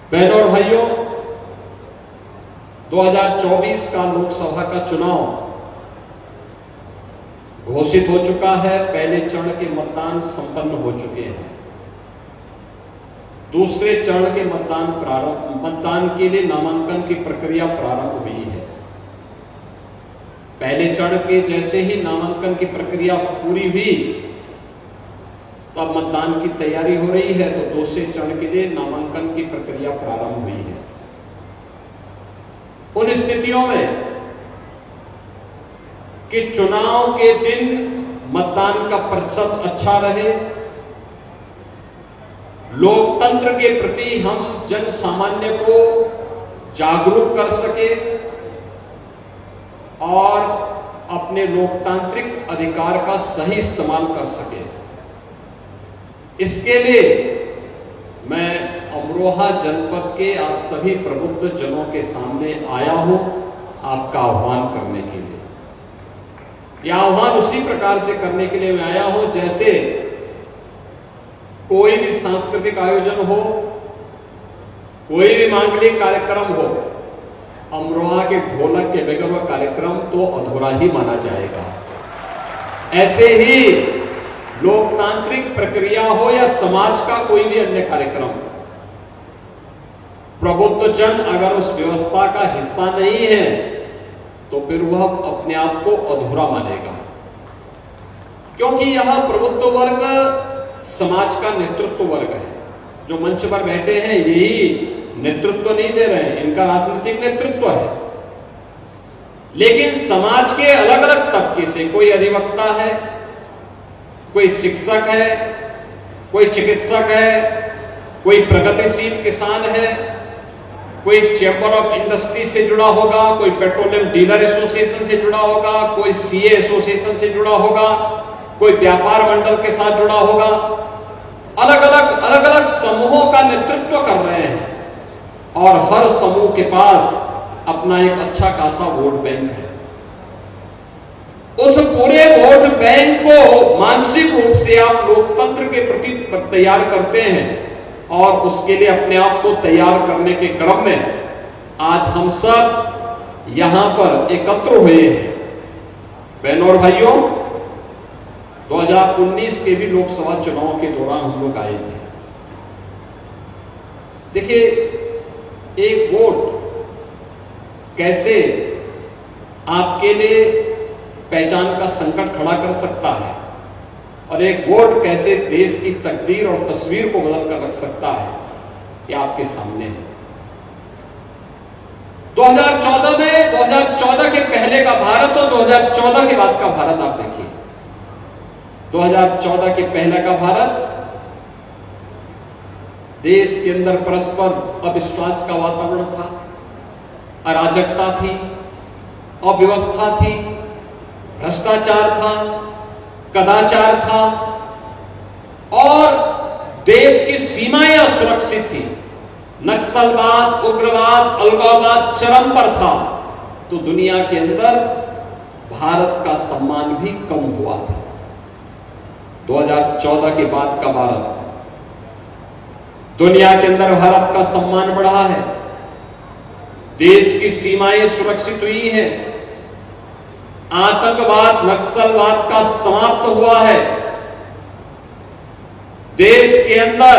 बहनों और भाइयों, 2024 का लोकसभा का चुनाव घोषित हो चुका है। पहले चरण के मतदान संपन्न हो चुके हैं। दूसरे चरण के मतदान के लिए नामांकन की प्रक्रिया प्रारंभ हुई है। पहले चरण के जैसे ही नामांकन की प्रक्रिया पूरी हुई तो अब मतदान की तैयारी हो रही है, तो दूसरे चरण के लिए नामांकन की प्रक्रिया प्रारंभ हुई है। उन स्थितियों में कि चुनाव के दिन मतदान का प्रतिशत अच्छा रहे, लोकतंत्र के प्रति हम जन सामान्य को जागरूक कर सके और अपने लोकतांत्रिक अधिकार का सही इस्तेमाल कर सके, इसके लिए मैं अमरोहा जनपद के आप सभी प्रबुद्ध जनों के सामने आया हूं आपका आह्वान करने के लिए। यह आह्वान उसी प्रकार से करने के लिए मैं आया हूं जैसे कोई भी सांस्कृतिक आयोजन हो, कोई भी मांगलिक कार्यक्रम हो, अमरोहा के ढोलक के बगैर वह कार्यक्रम तो अधूरा ही माना जाएगा। ऐसे ही लोकतांत्रिक प्रक्रिया हो या समाज का कोई भी अन्य कार्यक्रम, प्रबुद्ध जन अगर उस व्यवस्था का हिस्सा नहीं है तो फिर वह अपने आप को अधूरा मानेगा, क्योंकि यह प्रबुद्ध वर्ग समाज का नेतृत्व वर्ग है। जो मंच पर बैठे हैं यही नेतृत्व नहीं दे रहे हैं, इनका राजनीतिक नेतृत्व है। लेकिन समाज के अलग अलग तबके से कोई अधिवक्ता है, कोई शिक्षक है, कोई चिकित्सक है, कोई प्रगतिशील किसान है, कोई चैंबर ऑफ इंडस्ट्री से जुड़ा होगा, कोई पेट्रोलियम डीलर एसोसिएशन से जुड़ा होगा, कोई सीए एसोसिएशन से जुड़ा होगा, कोई व्यापार मंडल के साथ जुड़ा होगा। अलग अलग समूहों का नेतृत्व कर रहे हैं और हर समूह के पास अपना एक अच्छा खासा वोट बैंक है। उस पूरे वोट बैंक को मानसिक रूप से आप लोकतंत्र के प्रति तैयार करते हैं और उसके लिए अपने आप को तैयार करने के क्रम में आज हम सब यहां पर एकत्र हुए हैं। बहनों और भाइयों, 2019 के भी लोकसभा चुनाव के दौरान हम लोग आए थे। देखिए, एक वोट कैसे आपके लिए पहचान का संकट खड़ा कर सकता है और एक वोट कैसे देश की तकदीर और तस्वीर को बदल कर रख सकता है, यह आपके सामने है। 2014 में 2014 के पहले का भारत और 2014 के बाद का भारत आप देखिए। 2014 के पहले का भारत, देश के अंदर परस्पर अविश्वास का वातावरण था, अराजकता थी, अव्यवस्था थी, भ्रष्टाचार था, कदाचार था और देश की सीमाएं असुरक्षित थी। नक्सलवाद, उग्रवाद, अलगाववाद चरम पर था। तो दुनिया के अंदर भारत का सम्मान भी कम हुआ था। 2014 के बाद का भारत, दुनिया के अंदर भारत का सम्मान बढ़ा है, देश की सीमाएं सुरक्षित हुई है, आतंकवाद, नक्सलवाद का समाप्त हुआ है, देश के अंदर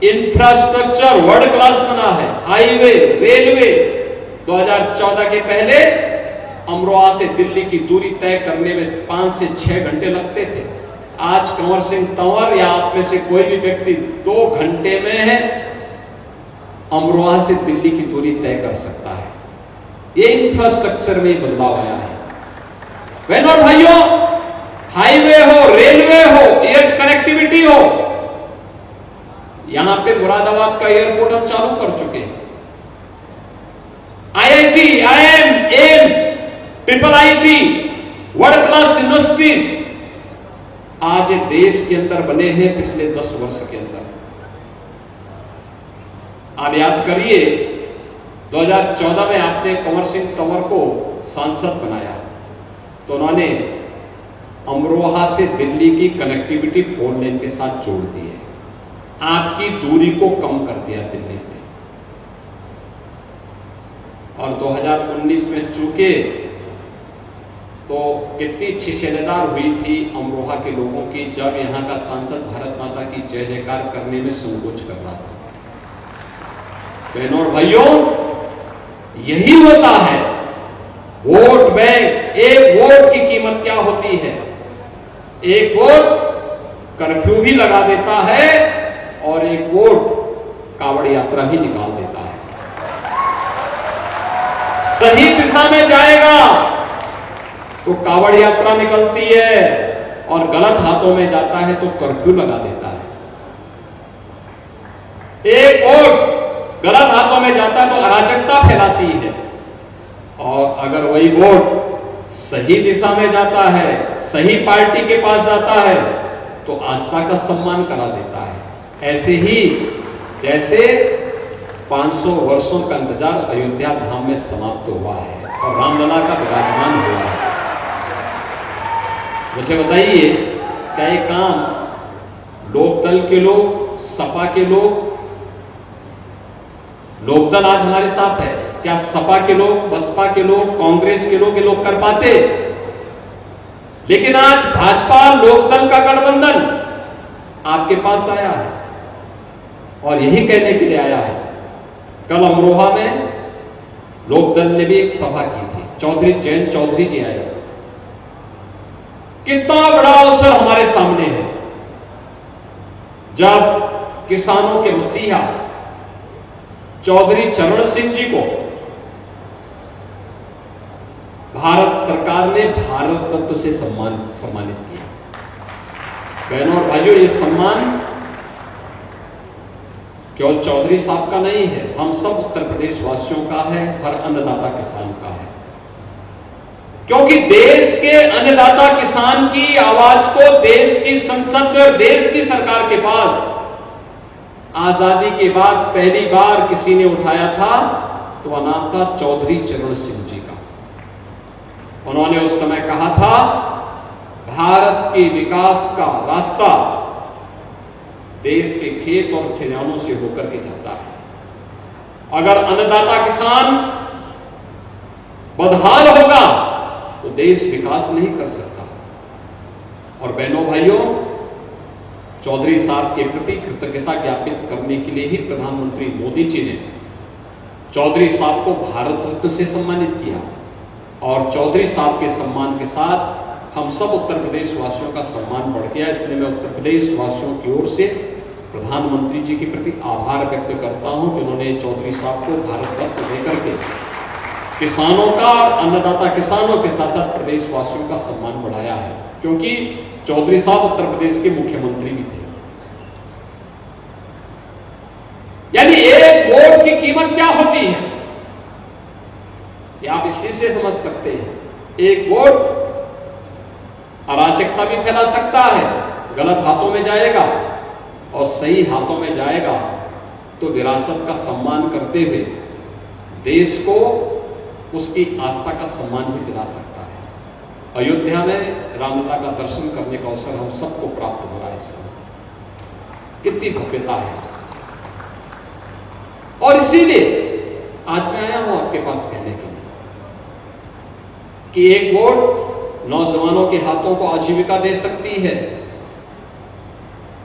इंफ्रास्ट्रक्चर वर्ल्ड क्लास बना है, हाईवे, रेलवे। 2014 के पहले अमरोहा से दिल्ली की दूरी तय करने में 5 से 6 घंटे लगते थे। आज कंवर सिंह तंवर या आप में से कोई भी व्यक्ति 2 घंटे में है अमरोहा से दिल्ली की दूरी तय कर सकता है। ये इंफ्रास्ट्रक्चर में बदलाव आया है। बहनों और भाइयों, हाईवे हो, रेलवे हो, एयर कनेक्टिविटी हो, यहां पे मुरादाबाद का एयरपोर्ट हम चालू कर चुके हैं। IIT, IIM, AIIMS, triple IT, world class universities आज देश के अंदर बने हैं पिछले 10 वर्ष के अंदर। आप याद करिए, 2014 में आपने कंवर सिंह तंवर को सांसद बनाया तो उन्होंने अमरोहा से दिल्ली की कनेक्टिविटी 4 लेन के साथ जोड़ दी है, आपकी दूरी को कम कर दिया दिल्ली से। और 2019 में चूके तो कितनी छिछेलेदार हुई थी अमरोहा के लोगों की, जब यहां का सांसद भारत माता की जय जयकार करने में संकोच कर रहा था। बहनों और भाइयों, यही होता है वोट बैंक। एक वोट की कीमत क्या होती है? एक वोट कर्फ्यू भी लगा देता है और एक वोट कांवड़ यात्रा भी निकाल देता है। सही दिशा में जाएगा तो कांवड़ यात्रा निकलती है और गलत हाथों में जाता है तो कर्फ्यू लगा देता है। एक वोट गलत हाथों में जाता है तो अराजकता फैलाती है, और अगर वही वोट सही दिशा में जाता है, सही पार्टी के पास जाता है तो आस्था का सम्मान करा देता है। ऐसे ही जैसे 500 वर्षों का इंतजार अयोध्या धाम में समाप्त हुआ है और रामलला का विराजमान हुआ है। मुझे बताइए, क्या ये काम लोकदल के लोग, सपा के लोग, लोकदल आज हमारे साथ है, क्या सपा के लोग, बसपा के लोग, कांग्रेस के लोग कर पाते? लेकिन आज भाजपा लोकदल का गठबंधन आपके पास आया है और यही कहने के लिए आया है। कल अमरोहा में लोकदल ने भी एक सभा की थी, चौधरी जयंत चौधरी जी आए। कितना बड़ा अवसर हमारे सामने है जब किसानों के मसीहा चौधरी चरण सिंह जी को भारत सरकार ने भारत रत्न से सम्मानित किया। बहनों और भाइयों, ये सम्मान केवल चौधरी साहब का नहीं है, हम सब उत्तर प्रदेश वासियों का है, हर अन्नदाता किसान का है। क्योंकि देश के अन्नदाता किसान की आवाज को देश की संसद और देश की सरकार के पास आजादी के बाद पहली बार किसी ने उठाया था तो वह नाम था चौधरी चरण सिंह जी का। उन्होंने उस समय कहा था, भारत के विकास का रास्ता देश के खेत और खलिहानों से होकर के जाता है। अगर अन्नदाता किसान बदहाल होगा तो देश विकास नहीं कर सकता। और बहनों भाइयों, चौधरी साहब के प्रति कृतज्ञता ज्ञापित करने के लिए ही प्रधानमंत्री मोदी जी ने चौधरी साहब को भारत रत्न से सम्मानित किया, और चौधरी साहब के सम्मान के साथ हम सब उत्तर प्रदेश वासियों का सम्मान बढ़ गया। इसलिए मैं उत्तर प्रदेश वासियों की ओर से प्रधानमंत्री जी के प्रति आभार व्यक्त करता हूं कि उन्होंने चौधरी साहब को भारत रत्न देकर के किसानों का और अन्नदाता किसानों के साथ साथ प्रदेश वासियों का सम्मान बढ़ाया है। क्योंकि चौधरी साहब उत्तर प्रदेश के मुख्यमंत्री भी थे। यानी एक वोट की कीमत क्या होती है ये आप इसी से समझ सकते हैं। एक वोट अराजकता भी फैला सकता है, गलत हाथों में जाएगा, और सही हाथों में जाएगा तो विरासत का सम्मान करते हुए देश को उसकी आस्था का सम्मान भी दिला सकता है। अयोध्या में रामलला का दर्शन करने का अवसर हम सबको प्राप्त हो रहा है इस समय। कितनी भव्यता है। और इसीलिए आज मैं आया हूं आपके पास कहने के लिए कि एक वोट नौजवानों के हाथों को आजीविका दे सकती है,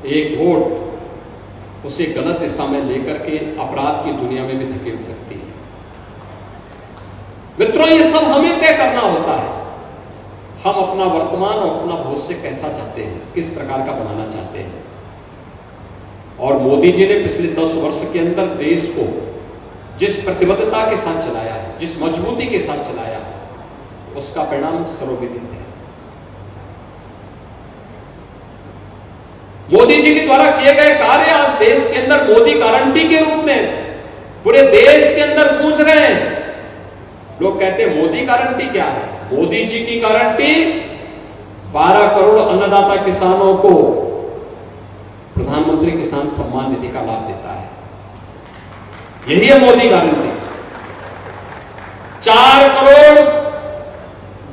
एक वोट उसे गलत दिशा में लेकर के अपराध की दुनिया में भी धकेल सकती है। मित्रों, ये सब हमें तय करना होता है। हम अपना वर्तमान और अपना भविष्य कैसा चाहते हैं, किस प्रकार का बनाना चाहते हैं। और मोदी जी ने पिछले 10 वर्ष के अंदर देश को जिस प्रतिबद्धता के साथ चलाया है, जिस मजबूती के साथ चलाया है, उसका परिणाम सर्वविदित है। मोदी जी के द्वारा किए गए कार्य आज देश के अंदर मोदी गारंटी के रूप में पूरे देश के अंदर गूंज रहे हैं। लोग कहते हैं मोदी गारंटी क्या है? मोदी जी की गारंटी 12 करोड़ अन्नदाता किसानों को प्रधानमंत्री किसान सम्मान निधि का लाभ देता है। यही है मोदी गारंटी। 4 करोड़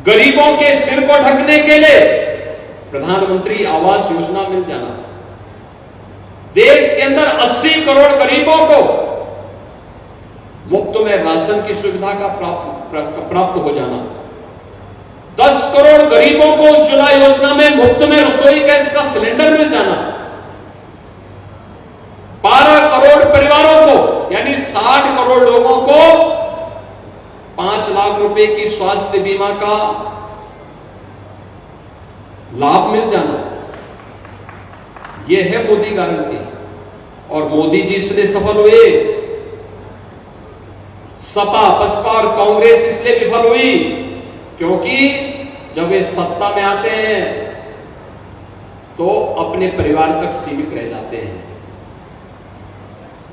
गरीबों के सिर को ढकने के लिए प्रधानमंत्री आवास योजना मिल जाना, देश के अंदर 80 करोड़ गरीबों को मुफ्त में राशन राशन की सुविधा का प्राप्त हो जाना, 10 करोड़ गरीबों को उज्ज्वला योजना में मुफ्त में रसोई गैस का सिलेंडर मिल जाना, 12 करोड़ परिवारों को यानी 60 करोड़ लोगों को 5 लाख रुपए की स्वास्थ्य बीमा का लाभ मिल जाना, यह है मोदी गारंटी। और मोदी जी इसलिए सफल हुए, सपा बसपा और कांग्रेस इसलिए विफल हुई क्योंकि जब वे सत्ता में आते हैं तो अपने परिवार तक सीमित रह जाते हैं।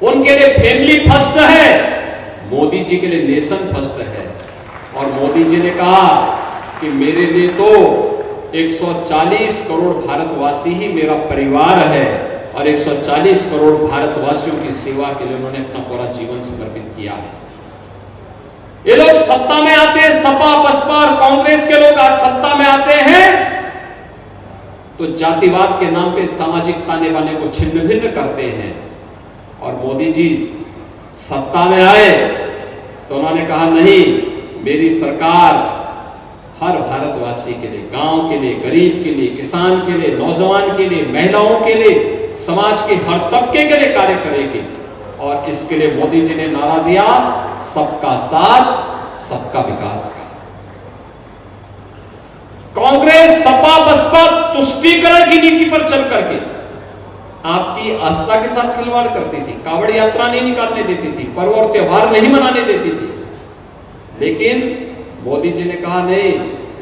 उनके लिए फैमिली फर्स्ट है, मोदी जी के लिए नेशन फर्स्ट है। और मोदी जी ने कहा कि मेरे लिए तो 140 करोड़ भारतवासी ही मेरा परिवार है, और 140 करोड़ भारतवासियों की सेवा के लिए उन्होंने अपना पूरा जीवन समर्पित किया है। ये लोग सत्ता में आते हैं, सपा बसपा और कांग्रेस के लोग आज सत्ता में आते हैं तो जातिवाद के नाम पे सामाजिक ताने बाने को छिन्न भिन्न करते हैं। और मोदी जी सत्ता में आए तो उन्होंने कहा नहीं, मेरी सरकार हर भारतवासी के लिए, गांव के लिए, गरीब के लिए, किसान के लिए, नौजवान के लिए, महिलाओं के लिए, समाज के हर तबके के लिए कार्य करेगी। और इसके लिए मोदी जी ने नारा दिया, सबका साथ सबका विकास का। कांग्रेस सपा बसपा तुष्टीकरण की नीति पर चल करके आपकी आस्था के साथ खिलवाड़ करती थी, कावड़ यात्रा नहीं निकालने देती थी, पर्व और त्योहार नहीं मनाने देती थी। लेकिन मोदी जी ने कहा नहीं,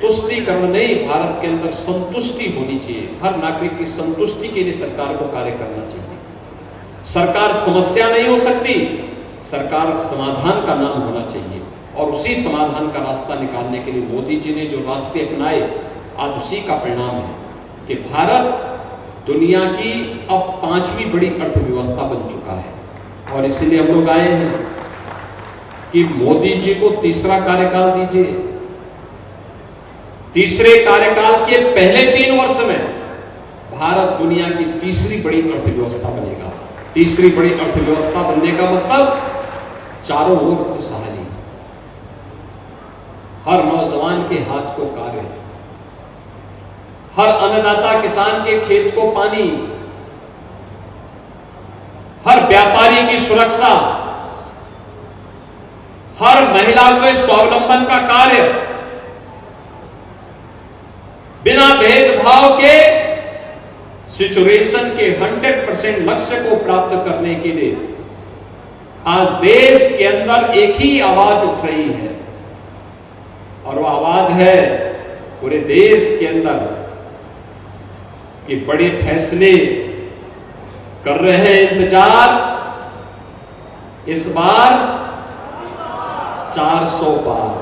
तुष्टीकरण नहीं, भारत के अंदर संतुष्टि होनी चाहिए, हर नागरिक की संतुष्टि के लिए सरकार को कार्य करना चाहिए। सरकार समस्या नहीं हो सकती, सरकार समाधान का नाम होना चाहिए। और उसी समाधान का रास्ता निकालने के लिए मोदी जी ने जो रास्ते अपनाए, आज उसी का परिणाम है कि भारत दुनिया की अब 5वीं बड़ी अर्थव्यवस्था बन चुका है। और इसलिए हम लोग आए हैं कि मोदी जी को तीसरा कार्यकाल दीजिए। तीसरे कार्यकाल के पहले 3 वर्ष में भारत दुनिया की तीसरी बड़ी अर्थव्यवस्था बनेगा। तीसरी बड़ी अर्थव्यवस्था बनने का मतलब चारों ओर खुशहाली, हर नौजवान के हाथ को कार्य, हर अन्नदाता किसान के खेत को पानी, हर व्यापारी की सुरक्षा, हर महिला को स्वावलंबन का कार्य, बिना भेदभाव के सिचुएशन के 100% लक्ष्य को प्राप्त करने के लिए आज देश के अंदर एक ही आवाज उठ रही है। और वो आवाज है पूरे देश के अंदर कि बड़े फैसले कर रहे हैं इंतजार, इस बार 400 पार।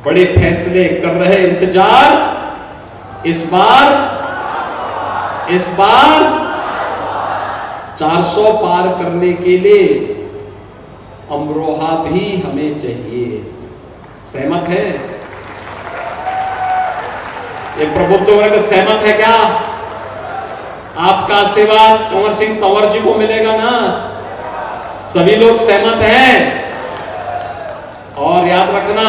बड़े फैसले कर रहे हैं इंतजार, इस बार 400 पार करने के लिए अमरोहा भी हमें चाहिए। सहमत है? ये प्रबुद्ध वर्ग सहमत है क्या? आपका आशीर्वाद कंवर सिंह तंवर जी को मिलेगा ना? सभी लोग सहमत हैं? और याद रखना,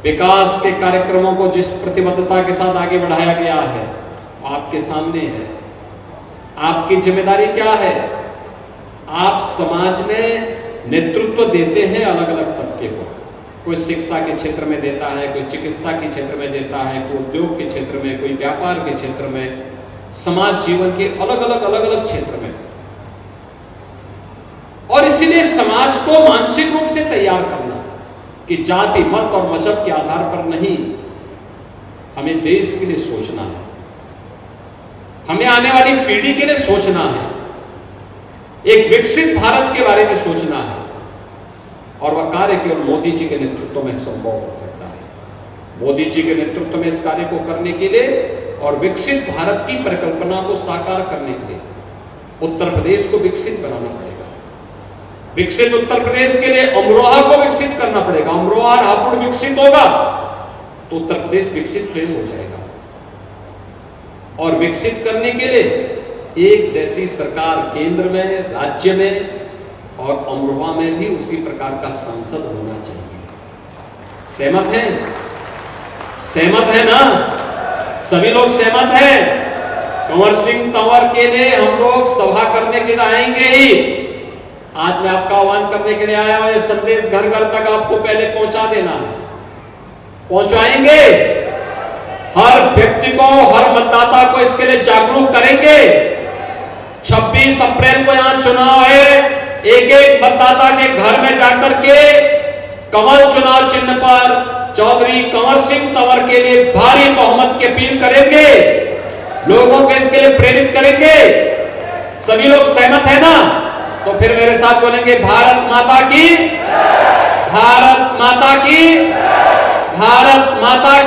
विकास के कार्यक्रमों को जिस प्रतिबद्धता के साथ आगे बढ़ाया गया है आपके सामने है। आपकी जिम्मेदारी क्या है? आप समाज में नेतृत्व देते हैं अलग अलग तबके को। कोई शिक्षा के क्षेत्र में देता है, कोई चिकित्सा के क्षेत्र में देता है, कोई उद्योग के क्षेत्र में, कोई व्यापार के क्षेत्र में, समाज जीवन के अलग अलग क्षेत्र में। और इसीलिए समाज को मानसिक रूप से तैयार करना कि जाति मत और मजहब के आधार पर नहीं, हमें देश के लिए सोचना है, हमें आने वाली पीढ़ी के लिए सोचना है, एक विकसित भारत के बारे में सोचना है। और वह कार्य केवल मोदी जी के नेतृत्व में संभव हो सकता है। मोदी जी के नेतृत्व में इस कार्य को करने के लिए और विकसित भारत की परिकल्पना को साकार करने के लिए उत्तर प्रदेश को विकसित बनाना पड़ेगा। विकसित उत्तर प्रदेश के लिए अमरोहा को विकसित करना पड़ेगा। अमरोहा और हापुड़ विकसित होगा तो उत्तर प्रदेश विकसित स्वयं हो जाएगा। और विकसित करने के लिए एक जैसी सरकार केंद्र में, राज्य में, और अमरोहा में भी उसी प्रकार का संसद होना चाहिए। सहमत है? सहमत है ना? सभी लोग सहमत हैं? कंवर सिंह तंवर के लिए हम लोग सभा करने के लिए आएंगे ही। आज मैं आपका आह्वान करने के लिए आया हूं, ये संदेश घर घर तक आपको पहले पहुंचा देना है। पहुंचाएंगे? हर व्यक्ति को, हर मतदाता को इसके लिए जागरूक करेंगे। 26 अप्रैल को यहां चुनाव है। एक एक मतदाता के घर में जाकर के कमल चुनाव चिन्ह पर चौधरी कंवर सिंह तंवर के लिए भारी बहुमत की अपील करेंगे, लोगों को इसके लिए प्रेरित करेंगे। सभी लोग सहमत है ना? तो फिर मेरे साथ बोलेंगे, भारत माता की, भारत माता की, भारत माता